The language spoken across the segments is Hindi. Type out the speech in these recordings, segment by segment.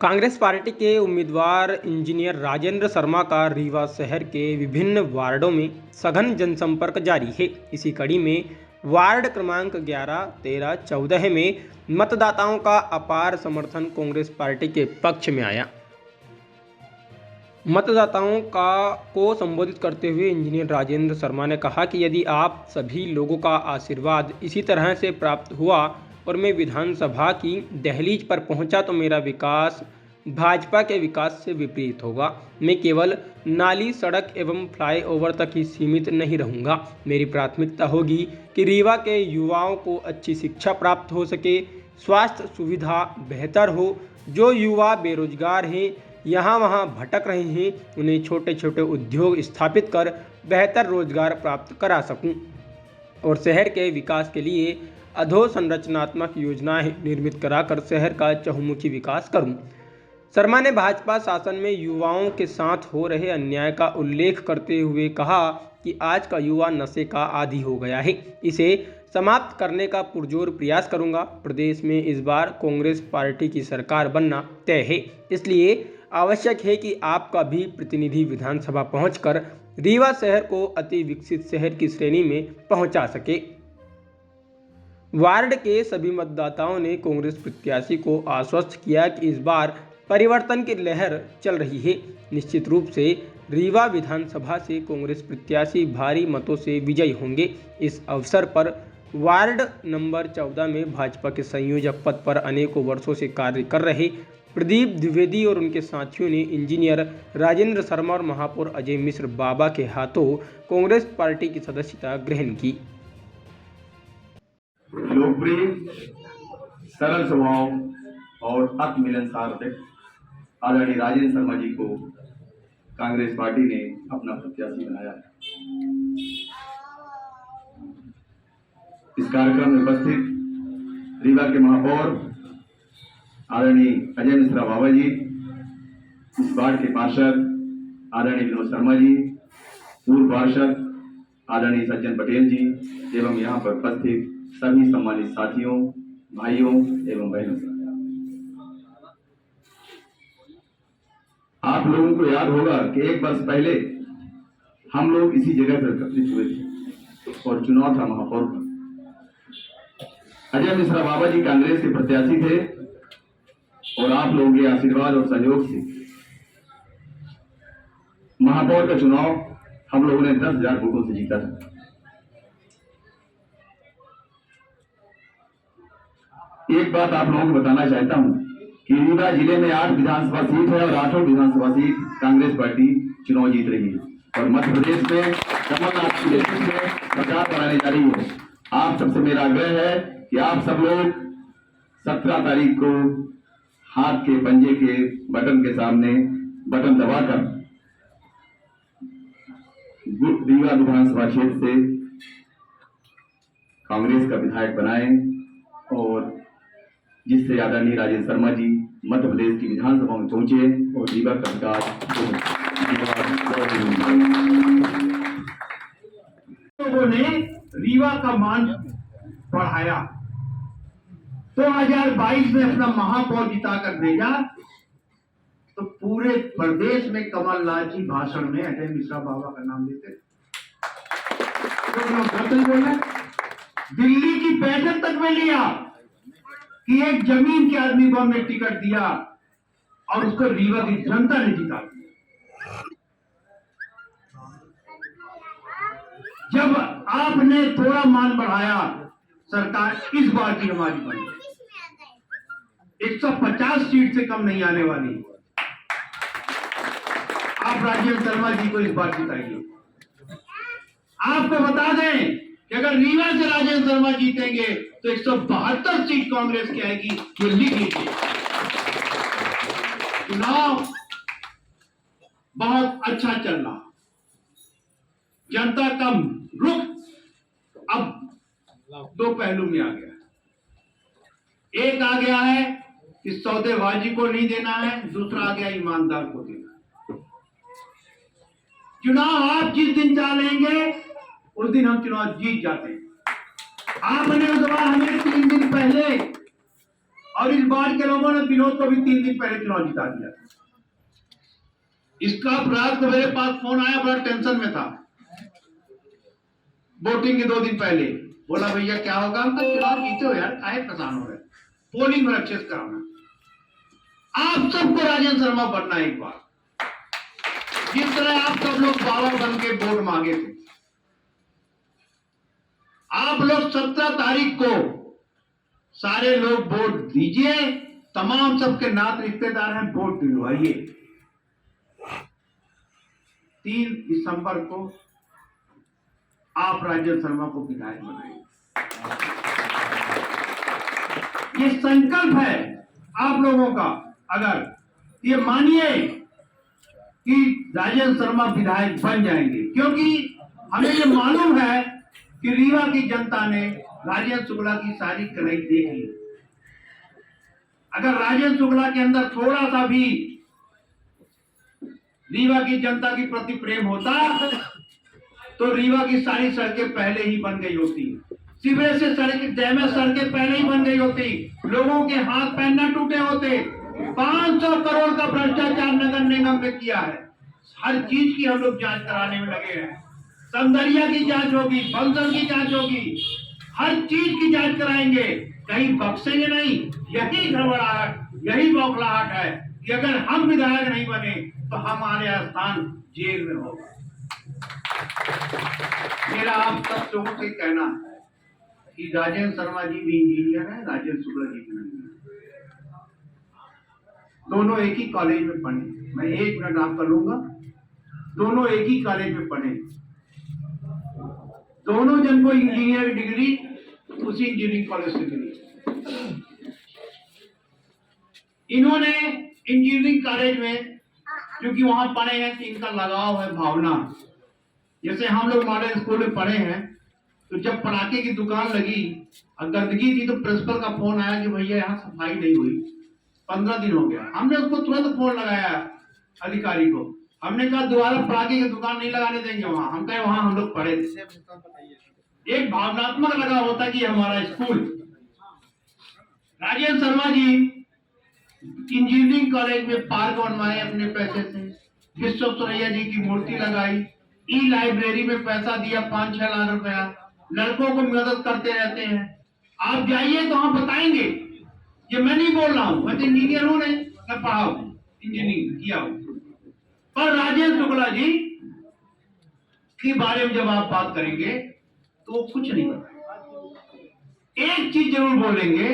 कांग्रेस पार्टी के उम्मीदवार इंजीनियर राजेंद्र शर्मा का रीवा शहर के विभिन्न वार्डों में सघन जनसंपर्क जारी है। इसी कड़ी में वार्ड क्रमांक 11, 13, 14 में मतदाताओं का अपार समर्थन कांग्रेस पार्टी के पक्ष में आया। मतदाताओं को संबोधित करते हुए इंजीनियर राजेंद्र शर्मा ने कहा कि यदि आप सभी लोगों का आशीर्वाद इसी तरह से प्राप्त हुआ और मैं विधानसभा की दहलीज पर पहुंचा तो मेरा विकास भाजपा के विकास से विपरीत होगा। मैं केवल नाली, सड़क एवं फ्लाईओवर तक ही सीमित नहीं रहूंगा। मेरी प्राथमिकता होगी कि रीवा के युवाओं को अच्छी शिक्षा प्राप्त हो सके, स्वास्थ्य सुविधा बेहतर हो। जो युवा बेरोजगार हैं, यहाँ वहाँ भटक रहे हैं, उन्हें छोटे छोटे उद्योग स्थापित कर बेहतर रोजगार प्राप्त करा सकूं और शहर के विकास के लिए अधोसंरचनात्मक योजनाएं निर्मित कराकर शहर का चहुमुखी विकास करूं। शर्मा ने भाजपा शासन में युवाओं के साथ हो रहे अन्याय का उल्लेख करते हुए कहा कि आज का युवा नशे का आदी हो गया है, इसे समाप्त करने का पुरजोर प्रयास करूंगा। प्रदेश में इस बार कांग्रेस पार्टी की सरकार बनना तय है, इसलिए आवश्यक है कि आपका भी प्रतिनिधि विधानसभा पहुंचकर रीवा शहर को अति विकसित शहर की श्रेणी में पहुंचा सके। वार्ड के सभी मतदाताओं ने कांग्रेस प्रत्याशी को आश्वस्त किया कि इस बार परिवर्तन की लहर चल रही है। निश्चित रूप से रीवा विधानसभा से कांग्रेस प्रत्याशी भारी मतों से विजयी होंगे। इस अवसर पर वार्ड नंबर 14 में भाजपा के संयोजक पद पर अनेकों वर्षों से कार्य कर रहे प्रदीप द्विवेदी और उनके साथियों ने इंजीनियर राजेंद्र शर्मा और महापौर अजय मिश्र बाबा के हाथों कांग्रेस पार्टी की सदस्यता ग्रहण की। लोकप्रिय, सरल स्वभाव और अति मिलनसार आदरणीय राजेंद्र शर्मा जी को कांग्रेस पार्टी ने अपना प्रत्याशी बनाया है। इस कार्यक्रम में उपस्थित रीवा के महापौर आदरणीय अजय मिश्रा बाबा जी, इस वार्ड के पार्षद आदरणीय विनोद शर्मा जी, पूर्व पार्षद आदरणीय सज्जन पटेल जी एवं यहाँ पर उपस्थित सभी सम्मानित साथियों, भाइयों एवं बहनों, आप लोगों को याद होगा कि 1 वर्ष पहले हम लोग इसी जगह पर एकत्रित हुए थे और चुनाव था महापौर का। अजय मिश्रा बाबा जी कांग्रेस के प्रत्याशी थे और आप लोगों के आशीर्वाद और सहयोग से महापौर का चुनाव हम लोगों ने 10,000 वोटों से जीता था। एक बात आप लोगों को बताना चाहता हूं कि रीवा जिले में 8 विधानसभा सीट है और 8 विधानसभा सीट कांग्रेस पार्टी चुनाव जीत रही है और मध्य प्रदेश में कमलनाथ की नेतृत्व में सरकार बनाने जा रही है। आप सबसे मेरा आग्रह है कि आप सब लोग 17 तारीख को हाथ के पंजे के बटन के सामने बटन दबाकर रीवा विधानसभा क्षेत्र से कांग्रेस का विधायक बनाएं और जिससे आदरणीय राजेंद्र शर्मा जी मध्य प्रदेश की विधानसभा में पहुंचे और रीवा का विकास। लोगों ने रीवा का मान बढ़ाया, 2022 में अपना महापौर जिताकर भेजा तो पूरे प्रदेश में कमलनाथ जी भाषण में अजय मिश्रा बाबा का नाम लेते तो बोले। दिल्ली की बैठक तक में लिया कि एक जमीन के आदमी को हमने टिकट दिया और उसको रीवा की जनता ने जिता दिया। जब आपने थोड़ा मान बढ़ाया, सरकार इस बार की हमारी बनी 150 सीट से कम नहीं आने वाली। आप राजेंद्र शर्मा जी को इस बार जिताइए। आपको बता दें कि अगर रीवा से राजेंद्र शर्मा जीतेंगे तो 172 सीट कांग्रेस की आएगी, ये लिख लीजिए। चुनाव बहुत अच्छा चल रहा, जनता का रुख अब 2 पहलू में आ गया। एक आ गया है कि सौदेबाजी को नहीं देना है, दूसरा आ गया ईमानदार को देना। चुनाव आप जिस दिन चाहेंगे उस दिन हम चुनाव जीत जाते हैं। आपने उस बार हमें 3 दिन पहले और इस बार के लोगों ने विनोद को भी 3 दिन पहले चुनाव जिता दिया। इसका रात को मेरे पास फोन आया, बड़ा टेंशन में था वोटिंग के 2 दिन पहले। बोला भैया क्या होगा? हम तो चुनाव जीते हो यार, काहे परेशान हो रहे? पोलिंग में अच्छे से कराना। आप सबको राजेंद्र शर्मा बनना है एक बार, जिस तरह आप सब लोग बाबा बन के वोट मांगे थे। आप लोग 17 तारीख को सारे लोग वोट दीजिए, तमाम सबके नात रिश्तेदार हैं, वोट दिलवाइए। 3 दिसंबर को आप राजेंद्र शर्मा को विधायक बनाएंगे। ये संकल्प है आप लोगों का। अगर ये मानिए कि राजेंद्र शर्मा विधायक बन जाएंगे, क्योंकि हमें ये मालूम है कि रीवा की जनता ने राजेंद्र शुक्ला की सारी कड़ाई देख ली। अगर राजेंद्र शुक्ला के अंदर थोड़ा सा भी रीवा की जनता के प्रति प्रेम होता तो रीवा की सारी सड़कें पहले ही बन गई होती, सीवरेज से सड़कें, डैमेज सड़कें पहले ही बन गई होती, लोगों के हाथ पैर न टूटे होते। 500 करोड़ का भ्रष्टाचार नगर निगम में किया है। हर चीज की हम लोग जांच कराने में लगे हैं। सौंदर्या की जांच होगी, बंदर की जांच होगी, हर चीज की जांच कराएंगे, कहीं बख्शेंगे नहीं। यही गड़बड़ाहट, यही बौखलाहट है कि अगर हम विधायक नहीं बने तो हमारे स्थान जेल में होगा। मेरा आप सब लोगों से कहना है कि राजेंद्र शर्मा जी भी इंजीनियर है, राजेंद्र शुक्ला जी भी नहीं है। दोनों एक ही कॉलेज में पढ़े। मैं 1 मिनट आपका लूंगा। दोनों एक ही कॉलेज में पढ़े, दोनों जन को इंजीनियर डिग्री उसी इंजीनियरिंग कॉलेज से मिली। इन्होंने इंजीनियरिंग कॉलेज में क्योंकि वहां पढ़े हैं कि इनका लगाव है, भावना। जैसे हम लोग मॉडल स्कूल में पढ़े हैं, तो जब पटाखे की दुकान लगी और गंदगी थी तो प्रिंसिपल का फोन आया कि भैया यहाँ सफाई नहीं हुई, 15 दिन हो गया। हमने उसको तुरंत फोन लगाया अधिकारी को, हमने कहा दोबारा पटाखे की दुकान नहीं लगाने देंगे वहां। हम कहे वहां हम लोग पढ़े थे। एक भावनात्मक लगा होता कि हमारा school. Rajendra Sharma ji engineering college में पार्क बनवाए अपने पैसे से, विश्वेश्वरैया जी की मूर्ति लगाई, ई लाइब्रेरी में पैसा दिया 5-6 लाख रुपया, लड़कों को मदद करते रहते हैं। आप जाइए तो हम बताएंगे, ये मैं नहीं बोल रहा हूं, मैं तो इंजीनियर हूं नहीं, मैं पढ़ा हूं, इंजीनियरिंग किया हूं। पर राजेंद्र शुक्ला जी के बारे में जब आप बात करेंगे तो वो कुछ नहीं बताएंगे। एक चीज जरूर बोलेंगे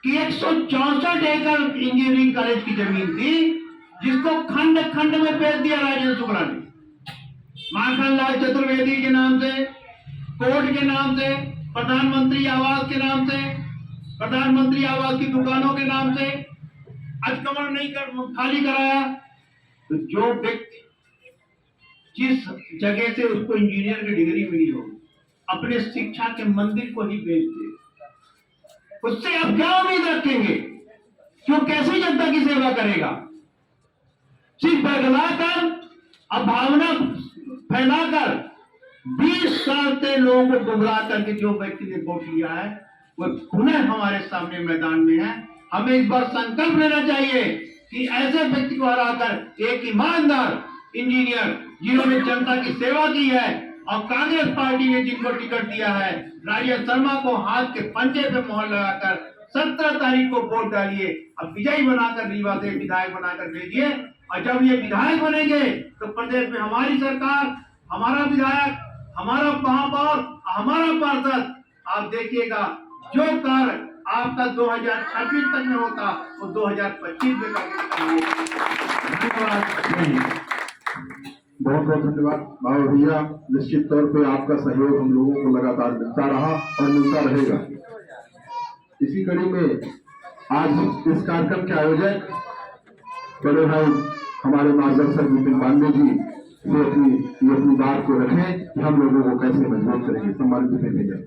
कि 164 एकड़ इंजीनियरिंग कॉलेज की जमीन थी, जिसको खंड खंड में बेच दिया राजेंद्र शुक्ला ने। माखनलाल चतुर्वेदी के नाम से, कोर्ट के नाम से, प्रधानमंत्री आवास के नाम से, प्रधानमंत्री आवास की दुकानों के नाम से अतिक्रमण नहीं कर खाली कराया। तो जो व्यक्ति जिस जगह से उसको इंजीनियर की डिग्री मिली हो, अपने शिक्षा के मंदिर को ही बेच दे, उससे आप क्या उम्मीद रखेंगे? क्यों, कैसे जनता की सेवा करेगा? सिर्फ बगलाकर, अब भावना फैलाकर 20 साल से लोगों को गुमराह करके जो व्यक्ति ने वोट लिया है वो पुनः हमारे सामने मैदान में है। हमें इस बार संकल्प लेना चाहिए कि ऐसे व्यक्ति को हराकर एक ईमानदार इंजीनियर जिन्होंने जनता की सेवा की है और कांग्रेस पार्टी ने जिनको टिकट दिया है, राजेंद्र शर्मा को हाथ के पंजे पे मोहर लगाकर 17 तारीख को वोट डालिए। अब विजयी बनाकर रीवा से विधायक बनाकर भेजिए, और जब ये विधायक बनेंगे तो प्रदेश में हमारी सरकार, हमारा विधायक, हमारा महापौर, हमारा पार्षद, आप देखिएगा जो कार्य आपका 2026 तक में होता वो 2025 में करके। धन्यवाद। बहुत बहुत धन्यवाद बाबा भैया। निश्चित तौर पे आपका सहयोग हम लोगों को लगातार मिलता रहा और मिलता रहेगा। इसी कड़ी में आज इस कार्यक्रम के आयोजक बड़े भाई हमारे मार्गदर्शक विपिन पांडे जी से अपनी बात को रखें कि हम लोगों को कैसे मजबूत करेंगे। सम्मानित विपिन भैया।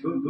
दूर